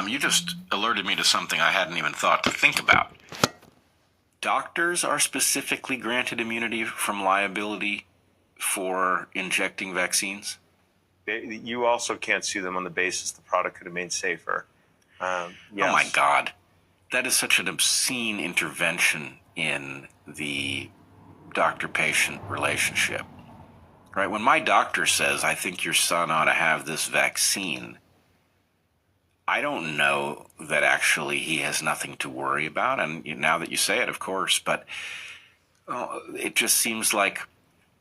You just alerted me to something I hadn't even thought to think about. Doctors are specifically granted immunity from liability for injecting vaccines? You also can't sue them on the basis the product could have made safer. Yes. Oh my God. That is such an obscene intervention in the doctor-patient relationship. Right? When my doctor says, I think your son ought to have this vaccine, I don't know that actually he has nothing to worry about. And now that you say it, of course, but it just seems like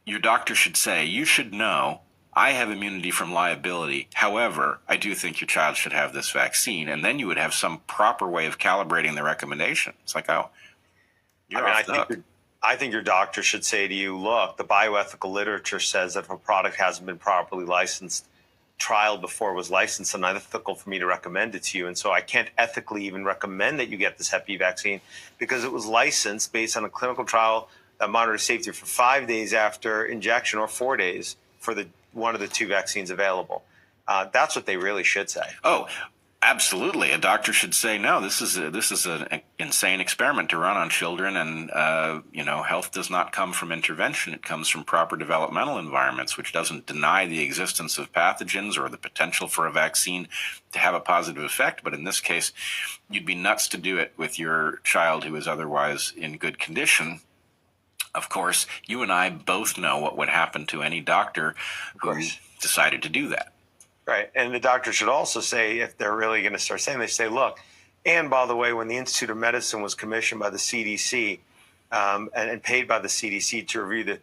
your doctor should say, you should know I have immunity from liability. However, I do think your child should have this vaccine. And then you would have some proper way of calibrating the recommendation. It's like, oh, you're off the hook. I think your doctor should say to you, look, the bioethical literature says that if a product hasn't been properly licensed, trialed before it was licensed, it's unethical for me to recommend it to you. And so I can't ethically even recommend that you get this Hep B vaccine because it was licensed based on a clinical trial that monitors safety for 5 days after injection or 4 days for one of the two vaccines available. That's what they really should say. Oh, absolutely. A doctor should say, no, this is an insane experiment to run on children, and health does not come from intervention. It comes from proper developmental environments, which doesn't deny the existence of pathogens or the potential for a vaccine to have a positive effect. But in this case, you'd be nuts to do it with your child who is otherwise in good condition. Of course, you and I both know what would happen to any doctor who decided to do that. Right. And the doctor should also say, if they're really going to start saying, they say, look, and by the way, when the Institute of Medicine was commissioned by the CDC and paid by the CDC to review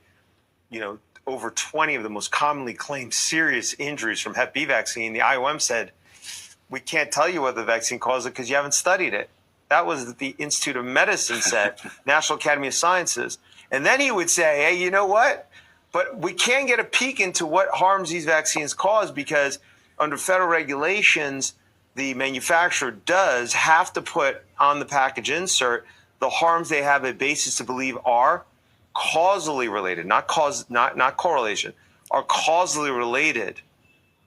over 20 of the most commonly claimed serious injuries from Hep B vaccine, the IOM said, we can't tell you whether the vaccine caused it because you haven't studied it. That was what the Institute of Medicine said, National Academy of Sciences. And then he would say, hey, you know what? But we can get a peek into what harms these vaccines cause because under federal regulations, the manufacturer does have to put on the package insert the harms they have a basis to believe are causally related, not correlation, are causally related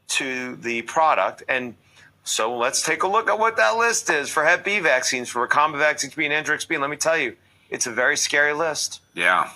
to the product. And so let's take a look at what that list is for Hep B vaccines, for recombinant vaccines, XB and Engerix-B. And let me tell you, it's a very scary list. Yeah.